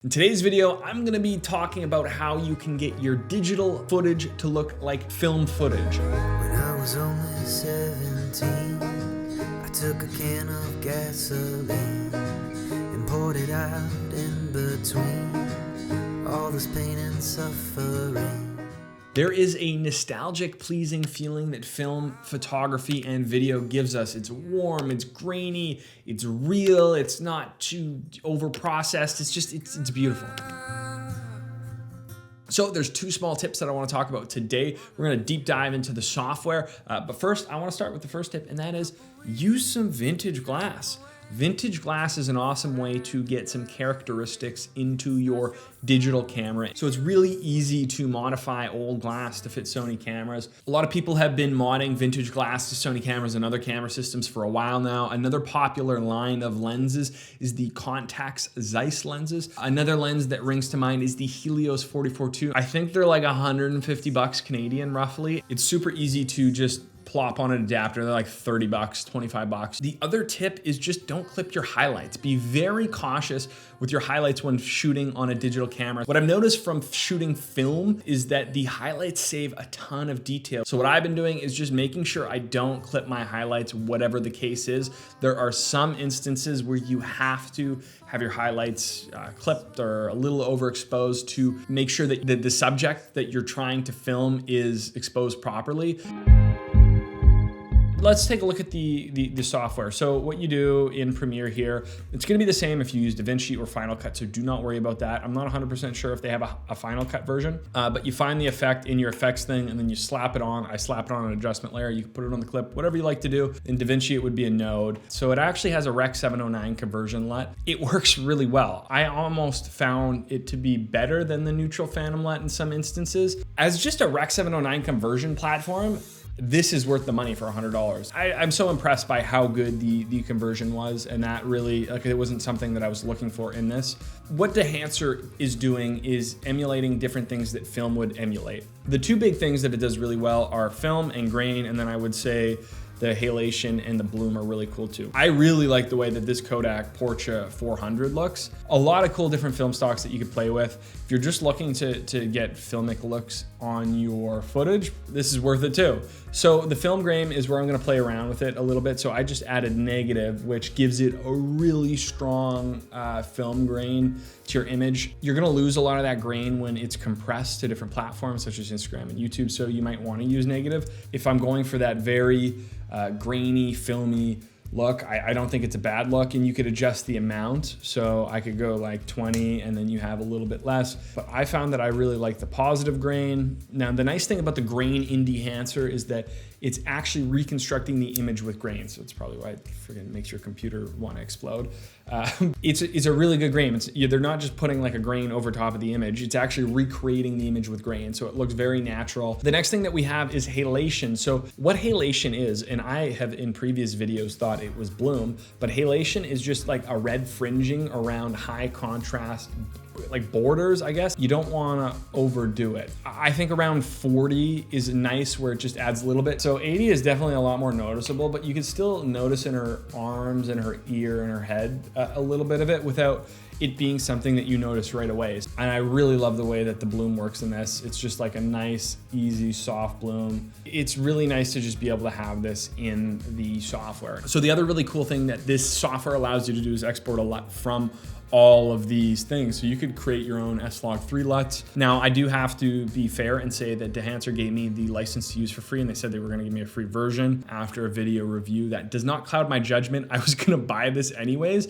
In today's video, I'm gonna be talking about how you can get your digital footage to look like film footage. When I was only 17, I took a can of gasoline and poured it out in between all this pain and suffering. There is a nostalgic, pleasing feeling that film photography and video gives us. It's warm, it's grainy, it's real, it's not too over-processed, it's beautiful. So there's two small tips that I want to talk about today. We're going to deep dive into the software, but first I want to start with the first tip, and that is use some vintage glass. Vintage glass is an awesome way to get some characteristics into your digital camera. So it's really easy to modify old glass to fit Sony cameras. A lot of people have been modding vintage glass to Sony cameras and other camera systems for a while now. Another popular line of lenses is the Contax Zeiss lenses. Another lens that rings to mind is the Helios 44-2. I think they're like 150 bucks Canadian roughly. It's super easy to just plop on an adapter. They're like 30 bucks, 25 bucks. The other tip is just don't clip your highlights. Be very cautious with your highlights when shooting on a digital camera. What I've noticed from shooting film is that the highlights save a ton of detail. So what I've been doing is just making sure I don't clip my highlights, whatever the case is. There are some instances where you have to have your highlights clipped or a little overexposed to make sure that the subject that you're trying to film is exposed properly. Let's take a look at the software. So what you do in Premiere here, it's gonna be the same if you use DaVinci or Final Cut, so do not worry about that. I'm not 100% sure if they have a Final Cut version, but you find the effect in your effects thing and then you slap it on. I slap it on an adjustment layer. You can put it on the clip, whatever you like to do. In DaVinci, it would be a node. So it actually has a Rec. 709 conversion LUT. It works really well. I almost found it to be better than the neutral phantom LUT in some instances. As just a Rec. 709 conversion platform, this is worth the money for $100. I'm so impressed by how good the conversion was, and that really, like, it wasn't something that I was looking for in this. What Dehancer is doing is emulating different things that film would emulate. The two big things that it does really well are film and grain, and then I would say the halation and the bloom are really cool too. I really like the way that this Kodak Portra 400 looks. A lot of cool different film stocks that you could play with. If you're just looking to get filmic looks on your footage, this is worth it too. So the film grain is where I'm gonna play around with it a little bit. So I just added negative, which gives it a really strong film grain to your image. You're gonna lose a lot of that grain when it's compressed to different platforms such as Instagram and YouTube, so you might wanna use negative. If I'm going for that very grainy, filmy look, I don't think it's a bad look, and you could adjust the amount. So I could go like 20 and then you have a little bit less, but I found that I really like the positive grain. Now, the nice thing about the grain in Dehancer is that it's actually reconstructing the image with grain. So it's probably why it freaking makes your computer want to explode. It's a really good grain. They're not just putting like a grain over top of the image. It's actually recreating the image with grain. So it looks very natural. The next thing that we have is halation. So what halation is, and I have in previous videos thought it was bloom, but halation is just like a red fringing around high contrast, like borders, I guess. You don't want to overdo it. I think around 40 is nice where it just adds a little bit. So 80 is definitely a lot more noticeable, but you can still notice in her arms and her ear and her head a little bit of it without it being something that you notice right away. And I really love the way that the bloom works in this. It's just like a nice, easy, soft bloom. It's really nice to just be able to have this in the software. So the other really cool thing that this software allows you to do is export a LUT from all of these things. So you could create your own S-Log3 LUTs. Now, I do have to be fair and say that Dehancer gave me the license to use for free, and they said they were gonna give me a free version after a video review. That does not cloud my judgment. I was gonna buy this anyways.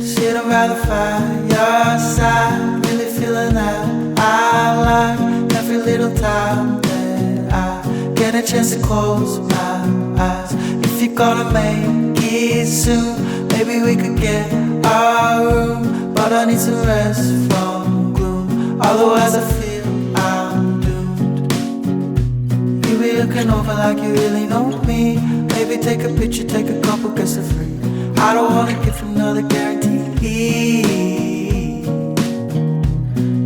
Sitting by the fireside, really feeling that I like every little time that I get a chance to close my eyes. If you're gonna make it soon, maybe we could get our room, but I need some rest from gloom, otherwise I feel I'm doomed. You be looking over like you really know me. Maybe take a picture, take a couple, guess for free. I don't wanna give another guarantee.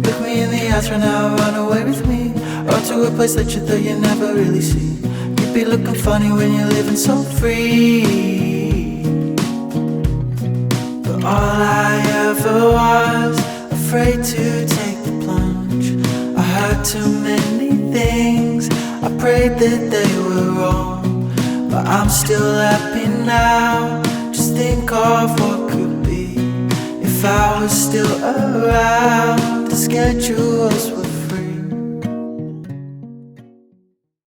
Look me in the eyes right now, run away with me, or to a place that you thought you never really see. You'd be looking funny when you're living so free. afraid to take the plunge. I heard too many things, I prayed that they were wrong, but I'm still happy now. Just think of what could be if I was still around. The schedules were